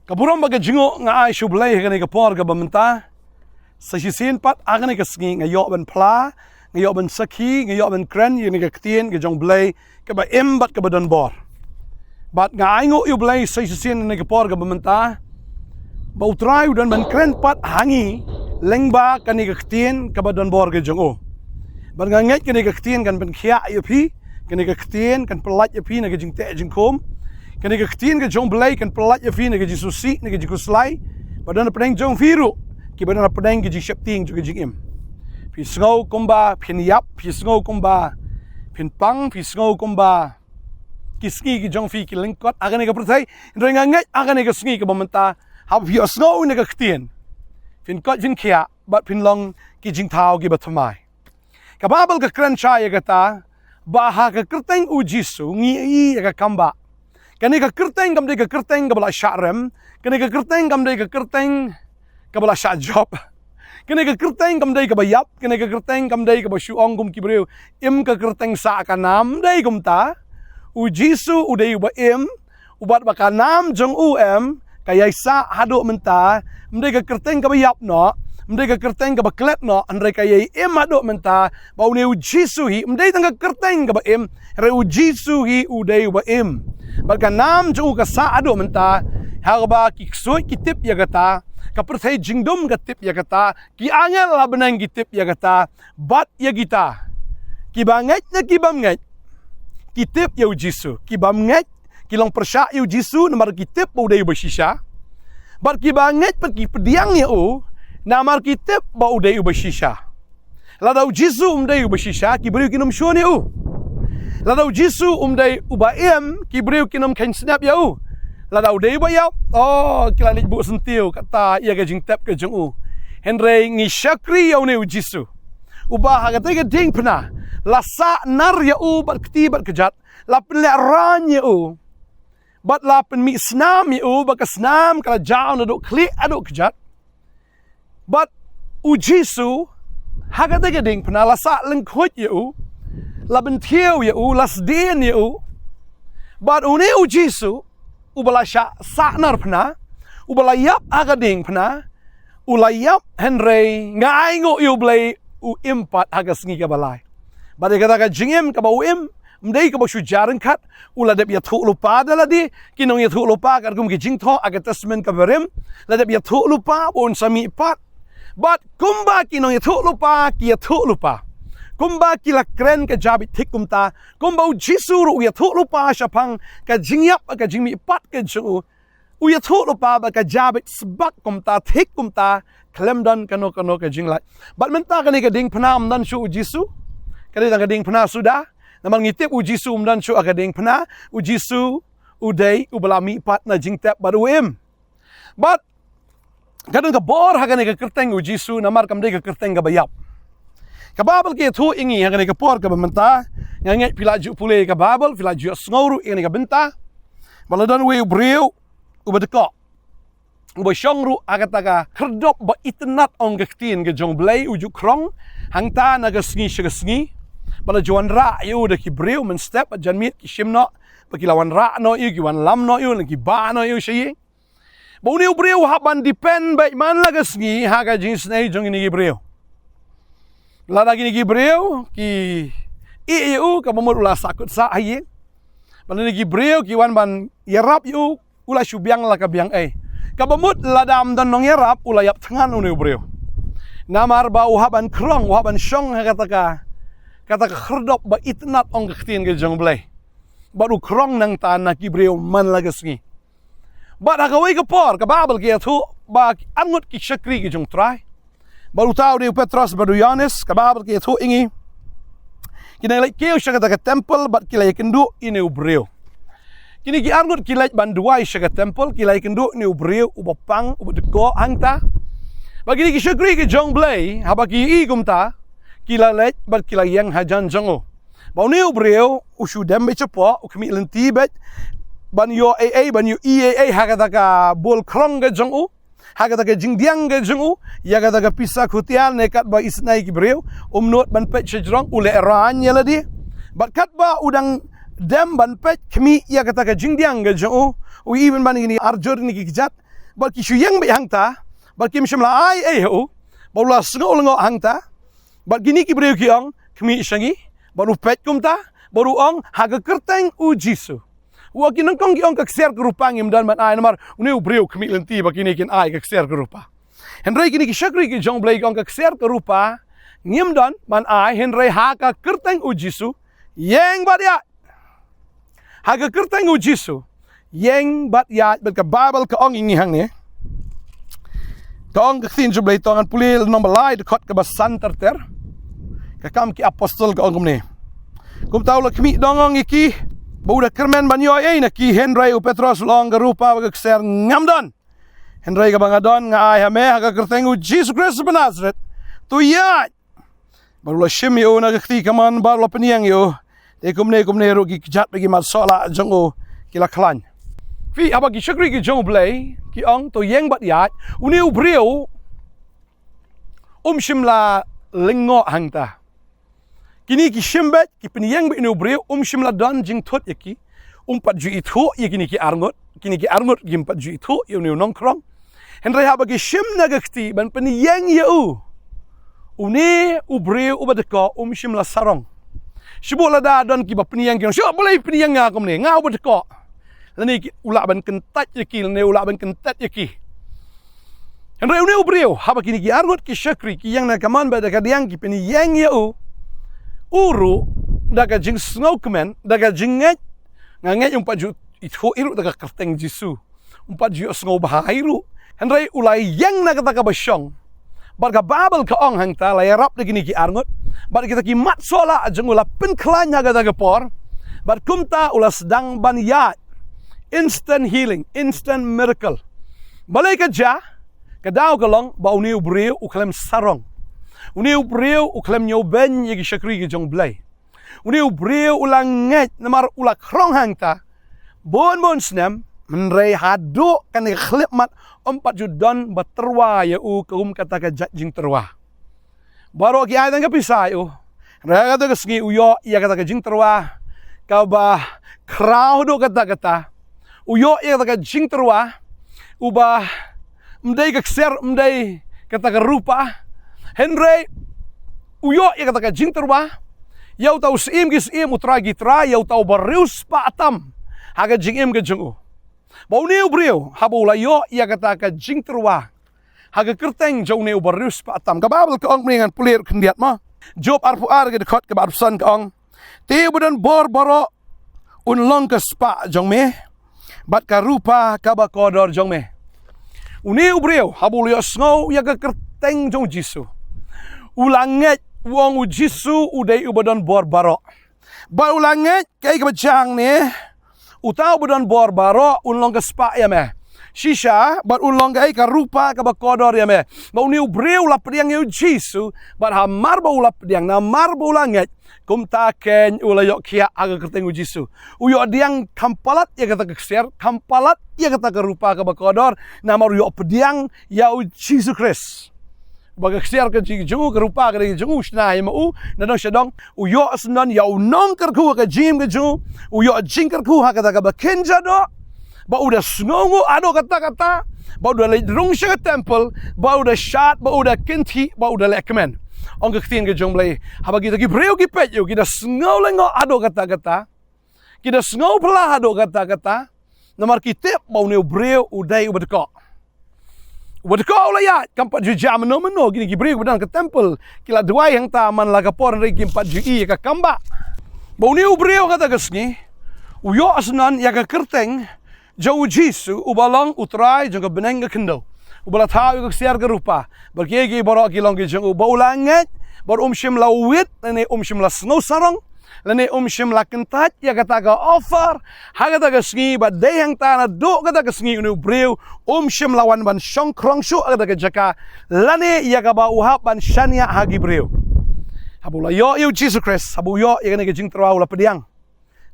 Kaburam baga jingo nga ay shublay hagani kapor ka bamenta. Sa sisin pat agani ka sngi nga yoban pla, nga yoban sakhi, nga yoban kren, yun nga ktien, nga jong blay, ka ba imbat ka ba don bor. Bat nga ay ngo yublay sa sisin nga kapor ka bamenta. Ba utray udan man kren pat hangi, lengba kani ka ktien, ka ba don bor ka jong o. Bat nga ngay kani ka ktien kan pan khia yupi, kani ka ktien kan pelat yupi nga jing te jing kom. Kani ka ktien ka jong blay kan pelat yupi nga jing susi, nga jing kuslay. Badan na pedeng jong firu. Kibadan na pedeng jing syapting juga jing im. Pi sngo kumba, pin yap, pi sngo kumba, pin pang, pi sngo kumba. Kiski ki jong fi ki lingkot, agani ka pertai, indra nga ngay, agani ka sngi ka bamenta, hap fi sngo na ka ktien. Fin kot fin kia, bat pin long ki jing tao ki batamay. Kababal ka kren chaya kata, baha ka kerteng ujisu, ngi ka kamba. Kani ka kerteng kamde ka kerteng ka bala syarem, kani ka kerteng kamde ka kerteng ka bala syajop. Kani ka kerteng kamde ka bayap, kani ka kerteng kamde ka basyuong kum kibreu, im ka kerteng sa kanam dai kumta. Ujisu udai uba im, ubat baka nam jong um, kaya sa hado menta, mde ka kerteng ka bayap no, mde ka kerteng ka baklet no, andre kaya im hado menta, ba une ujisu hi, mde tang ka kerteng ka ba im, re ujisu hi udai uba im. Baka nam jong ka sa hado menta, hagba kiksoy kitip ya kata, kapertai jingdom katip ya kata, ki angel la benang kitip ya kata, bat ya kita, kibanget na kibamget, kitip ya ujisu, kibamget, kilong persya ya ujisu, namar kitip ba uday ubasisya, bat kibanget pat kipediang ya u, namar kitip ba uday ubasisya, lada ujisu umday ubasisya, kiberiu kinom syuan ya u, lada ujisu umday ubaim, kiberiu kinom kain snap ya u, lada uday bayap, oh kilalit bu sentiu kata ia gajing tap ke jeng u. Henry ngi syakri ya une ujisu. Ubah kata ke ding pena. Lasa nar ya u bat ketibat kejat. Lapen leran ya u. Bat lapen mi snam ya u baka snam kala jauh aduk klik aduk kejat. Bat ujisu hakata ke ding pena lasa lengkut ya u. Lapen tiau ya u las den ya u. Bat une ujisu ubala sya saknar pena, ubala yap agading pena, ulayap Henry ngai ngo yublay u impat hagas ngi kabalay. Bade kata ka jingim ka bauim, mdei ka basyujaran kat, uladep ya thuk lupa daladi, kinong ya thuk lupa kat kum ki jingtho agat tasmen ka berim, ladep ya thuk lupa bon sami ipat. But kumba kinong ya thuk lupa, ki ya thuk lupa. Kumba kila kren ka jabit tik kumta, kumba ujisuru uya thuk lupa syapang ka jingyap ka jingmi ipat ka jungu, uya thuk lupa ba ka jabit sebak kumta, tik kumta, klemdan kano ka jinglat. Bat menta kani ka ding pena amdan syu ujisu, kani ka ding pena sudah, naman ngitip ujisu amdan syu ka ding pena, ujisu uday ubalami ipat na jingtap baru im. Bat kadang ka bor hakani ka kerteng ujisu, namar kamde ka kerteng ka bayap. Kababal ke thu ingi hagani ka por ka bamenta nganget pilaju pule ka babal pilaju sngoru ingani ka benta baladan we breu ubadeka uba syongru agataga kerdop ba itnat ong gaktin ke jong blay uju krong hangta naga sngi bala juan ra yu de ki breu men step janmit ki shimno pakilawan ra no yu ki wan lam no yu ki ba no yu shi boni breu haban depend ba man laga sngi haga jins nei jong ini breu. Lada gini Gibreu ki iu ka mamur ula sakut sa aye. Bala ni Gibreu ki wan ban yarap yu ula syubiang la ka biang ai. Ka mamut ladam dan nong yarap ula yap tangan unu Gibreu. Namar ba uhaban krong uhaban syong kata ka kherdop ba itnat ong ktin ke jong blai. Baru krong nang tanah Gibreu man lagasngi. Ba da kawai ka por ka babel ki atu ba angut ki syakri ki jong try. Baru tahu dia Petros baru Yohanes kababal ke thu ingi kini lek keu syaka ka temple bat kilai kendu ini ubreu kini ki arnut kilai banduai syaka temple kilai kendu ni ubreu ubapang ubdeko angta bagi ki syakri ke jong blai habaki i gumta kilai lek bat kilai yang hajan jongo bau ni ubreu usu dembe cepo ukmi lenti bet ban yo aa ban yo eaa hakata ka bol krong ke jongo Hagata ka jingdiang ka jungu, yaga ka pisa kutial nekat ba isnai ki breu, umnot ban pet sejrong ule eranya ladi. Bakat ba udang dem ban pet kemi yaga ka jingdiang ka jungu, u even ban ini arjur ni ki kijat, bat ki shuyang be hang ta bat kim shimla ai ho bola sngo lengo hang ta bat gini ki breu ki ong kmi shangi baru pet kum ta baru ong haga kerteng u Jisu wa ki nang kong ki ong ka kser kerupang im dan man ai namar uni breu kmi lenti ba kini kin ai ka kser kerupa henry kini ki shakri ki jong blai ong ka kser kerupa ngim dan man ai henry haga kerteng u Jisu yang bat ya haga kerteng u Jisu yang bat ya bat ka Bible ka ong ingi hang ni Tong ksin jublay tongan pulil nombalay dekot ke basan terter. Kakam ki apostol ka ongum ni. Kum tau la kmi dongong iki bauda kermen banyo ay na ki Henry u Petros long garupa bagakser ngamdon. Henry ka bangadon nga ay hame haga kertengu Jesus Christ of Nazareth. Tuyat. Baru la shim yo na kti kaman baru la peniang yo. Te kumne rugi kijat bagi masola jongo kila klan. Fi abagi syakri ki jong blay ki ong to yang bat yat uni ubriu shimla lengo hangta kini ki shimbet ki penyang be uni ubriu shimla don jing tot yaki pat ju itu yakini ki arngot gim pat ju itu uni nongkrong henry abagi shim nagakti ban penyang yu uni ubriu ubadeko shimla sarong shibola da don ki ba penyang ki syo boleh penyang ngakom ni ngau badeko lani ulak ban kentat yaki lani ulak ban kentat yaki henry uni ubriu haba kini ki argot ki syakri ki yang nakaman bada kadiang ki peni yang yau uru daga jing snowman daga jinget nganget umpat ju itu iru daga kerteng Jisu umpat ju snow bahairu henry ulai yang nakataka basyong barga babel ka ong hang ta lay rap kini ki argot bar kita ki mat sola ajeng ula penklan naga daga por bar kumta ula sedang ban yat instant healing, instant miracle. Balai kerja, kadau kalong ba uni ubriu uklem sarong. Uni ubriu uklem nyoben yagi syakri ki jong blay. Uni ubriu ulang nget namar ulak krong hangta. Bon snem menrei hadu kan klip mat 4 judan baterwa ya u kum kata ka jing terwa. Baru ki ayang ka pisai u. Raga to kasngi uyo ya kata ka jing terwa. Ka ba crowd kata uyo iya kata jing terwa uba mdai kakser mdai kata rupa henry uyo iya kata jing terwa yau tau sim utragi tra yau tau barius pa atam haga jing ke jungu bau neu brio habu la yo iya kata jing terwa haga kerteng jau neu barius pa atam ka babel ka ong mningan pulir kendiat ma job arpu ke dekot ke barsan ka ong te budan bor boro unlong ke spa jong me bat ka rupa ka ba kodor jong me uni ubriu habul yo snow ya ka kerteng jong Jisu ulanget wong u Jisu udai ubadon bor baro ba ulanget kai ka bajang ne utau ubadon bor baro unlong ka spa ya me shisha bat unlong kai ka rupa ka ba kodor ya me ba uni ubriu la pediang yo Jisu bat hamar ba ula pediang na mar ba ulanget kum taken ula yok kia aga kerteng u Jisu uyo diang kampalat ya kata kekser kampalat ya kata kerupa ke bakodor nama uyo pediang ya u Jisu Christ baga kekser ke jingu kerupa ke jingu shna ya mau nadong shadong uyo asnan ya u nong kerku ke jim ke jingu uyo jing kerku ha kata ke bakenja do ba udah snongu ado kata ba udah le rung sha temple ba udah shat ba udah kinti ba udah lekmen ong kektin ke jong blay haba kita ki breu ki pet yo kita sngau lengo ado kata kita sngau pala ado kata namar kitip bau ne breu udai ubadko la ya kampat ju jam no gini ki breu bedan ke temple kila dua yang ta man la kapor ri kimpat ju i ka kamba bau ne breu kata kesni uyo asnan ya ka kerteng jau Jisu ubalang utrai jong beneng ke kendo ubala tahu ke siar ke rupa berkegi borok kilong ke jeng ubaulanget bor shim la wit lene shim la snow sarong lene shim la kentat ya kata ka offer haga ta ka sngi ba de yang ta na do kata ka sngi unu breu shim la wan ban shong krong shu kata ka jaka lane ya ka ba uhap ban shania hagi breu habula yo Jesus Christ habu yo ya ne ke jing trawa la pediang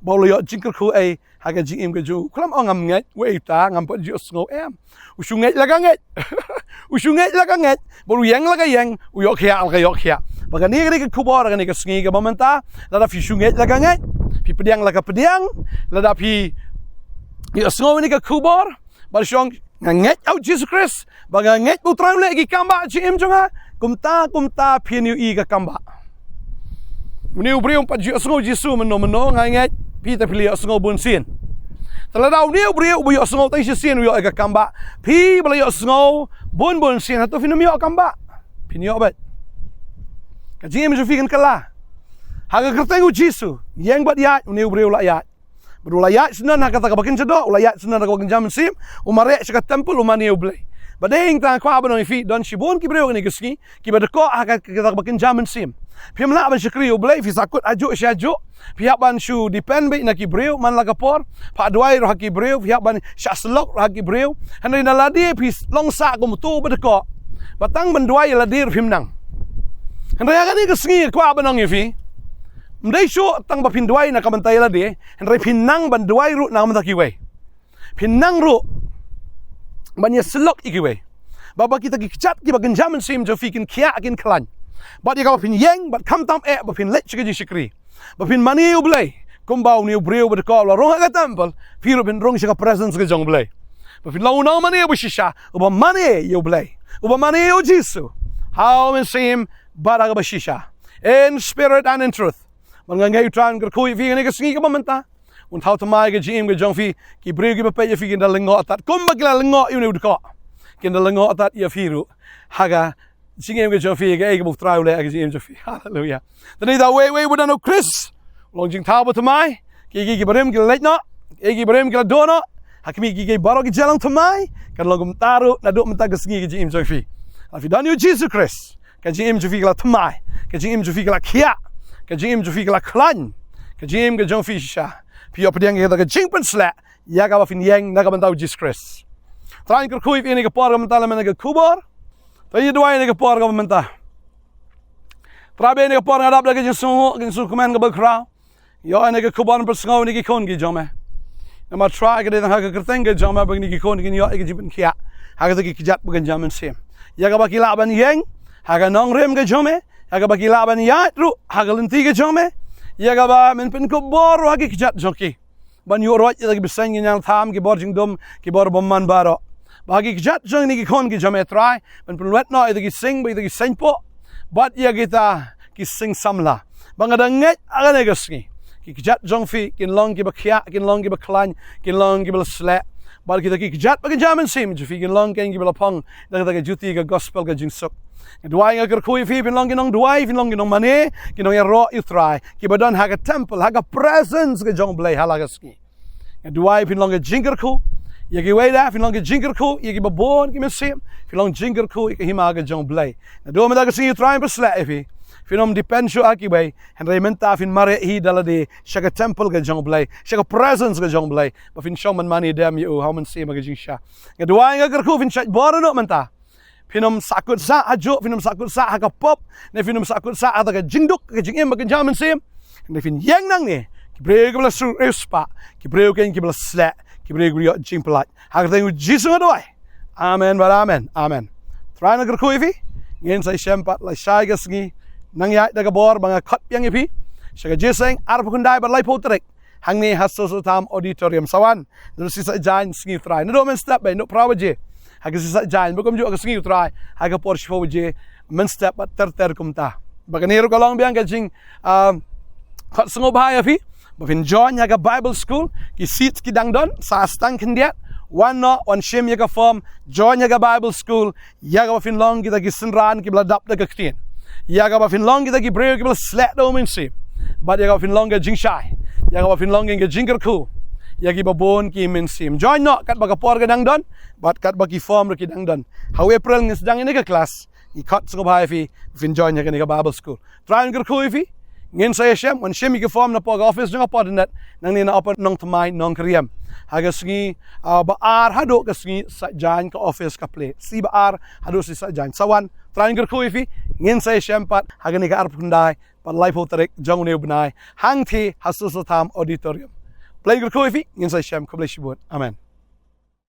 bau yo jingker ku ai haga jing ke ju kulam ongam ngai we ta ngam pa ju sngo em usungai laganget usungai laganget baru yang lagayang uyok ya al gayok ya baga ni ke kubor ke sngi ke momenta lada fi sungai laganget pi pediang laga pediang lada pi sngo ni ke kubor bar shong nganget au Jesus Christ baga nget putram le gi kamba ji im jonga kumta phiniu i ga kamba niu brium pa ji asngo jisu meno nganget pi ta pili asngo bun sin taladau niu briu bu asngo tai sin yo ga kamba pi bla yo asngo bun sin hatu finu yo kamba pinio bet ka ji im ju fikan kala haga kertengu jisu yang bat ya niu briu la ya Ulayat senan nak kata kabakin cedok, ulayat senan nak kabakin jam sim, umarek sekat tempel umani ublay. Badeng tang kwa abanong ifi don shibun ki breu ni geski, ki badako haka kata kabakin jam sim. Piham la ban shikri ublay fi sakut ajuk syajuk, pihak ban shu depend be nak ki breu man lagapor, pak duai roh ki breu, pihak ban syaslok roh ki breu, handai naladi pi longsa ko mutu badako. Batang ban duai ladir phimnang. Handai aga ni geski kwa abanong ifi. Mdai syo tang ba pinduai na kamantai la de henry pinang ban duai ru na mata kiwe pinang ru ban ya selok ikiwe baba kita ki chat ki bagan jaman sim jo fikin kia akin klan ba dia ka pin yeng ba kam tam ba pin lech ki shikri ba pin mani ublay kumbau ni ubreu ba ko la rong ka temple firu pin rong shika presence ke jong blay ba pin launa mani bu shisha uba mani ublay uba mani jisu how men sim ba ga ba shisha in spirit and in truth Mangangai tran kerkui fi ni kesengi ke mamenta. Un tau tamai ke jim ke jong fi ki breu ki papai fi kinda lengo atat. Kumba kila lengo yu ni udko. Kinda lengo atat ya firu. Haga jingem ke jong fi ke ege buk trau le ke jim jong fi. Hallelujah. Tani da we wudan no Chris. Long jing tau tamai ki barem ki leit no. Ege barem ki dono. Hakimi ki baro ki jalang tamai. Kan logum taru na do menta kesengi ke jim jong fi. Afi dan yu Jesus Chris. Ke jim jong fi kala tamai. Ke jim jong fi kala kia. Ke jim ju fi kala klan ke jim ke jong fi sha pi op diang ke jing pen sla ya ga fin yang na ga ban tau Jesus Christ train ker kui ni ke por ga mentala men ke kubor ta yi duai ni ke por ga menta trabe ni ke por ga dap la ke su kuman ga bakra yo ni ke kubor per sngo ni ke kon ke jome na ma try ke den ha ke kerteng ke jome ba ni ke kon ke yo ke jibin kia ha ke jat bukan jaman sem ya ga ba kila ban yang ha ga nong rem ke jome Aga bagi laban ya ru hagalenti ke jome ya ga ba men pen ko bor hagi kijat joki ban yo rot ya gi besang nyang tham ki bor jing dom ki bor bomman baro bagi kijat jong ni ki kon ki jome try men pen wet no gi sing ba gi sing po bat ya kita ki sing samla bangada nget aga ne gasni ki kijat jong fi kin long ki ba khia kin long ki ba klan kin long ki ba sla bal kita ki kijat ba jaman sim ju fi kin long ken ki ba pong da juti ga gospel ga jing sok Duai nga kerkui fi fin long ginong duai fin long ginong mane ginong ya ro you try ki badon haga temple haga presence ke jong blay halaga ski duai fin long jinger ku ya ki weda fin long jinger ku ya ki babon ki mesim fin long jinger ku ki himaga jong blay do me daga ski you try per sla fi finom depend sho aki bay and rementa fin mare hi dalade shaga temple ke jong blay shaga presence ke jong blay ba fin showman mani dem you how man see ma jing sha duai nga kerku fin chat borno menta Finom sakut sa ajo finom sakut sa haka pop ne finom sakut sa ataga jingduk ke jingem bagen jaman sim ne fin yang nang ne ki breu ke bla sur espa ki breu ken ki bla sla ki breu gri jingplat haka tengu jisu adoi amen bar amen trana ger ko ifi ngin sai sempat la sai gasngi nang ya daga bor banga khat yang ifi saga jeseng arp kundai bar lai potrek hangni hasso tam auditorium sawan nu sisa jan sngi try no men step by no prawaje Haga sisa jalan, bukan juga kesengi utrai. Haga Porsche Fawje, menstep ter kumta. Bagan hero kalong biang kajing, kat sengo bahaya fi. Bafin join haga Bible School, ki seats ki dangdon, sa stang kendiat. One shim yaga form, join yaga Bible School. Yaga bafin long kita ki senran ki beladap daga ketien. Yaga bafin long kita ki breu ki belad slat do mensi. But yaga bafin long kajing shy. Yaga bafin long kajing kerku. Yagi babon ki mensim join no kat baga por gadang don but kat bagi form ki dang don how April ngis dang ni ka class I kat so bhai fi fin join ya ni ka Bible School try ngir ko fi ngin sa shem wan shem ki form na pog office nga pod net nang ni na open nong tmai nong kriam haga sngi ba ar hado ka sngi sa jan ka office ka play si ba ar hado si sa jan sawan try ngir ko fi ngin sa shem pat haga ni ka arp kundai pat life hotrek jong ne ubnai hang thi hasu tham auditorium Play good coffee, inside Shem, Amen.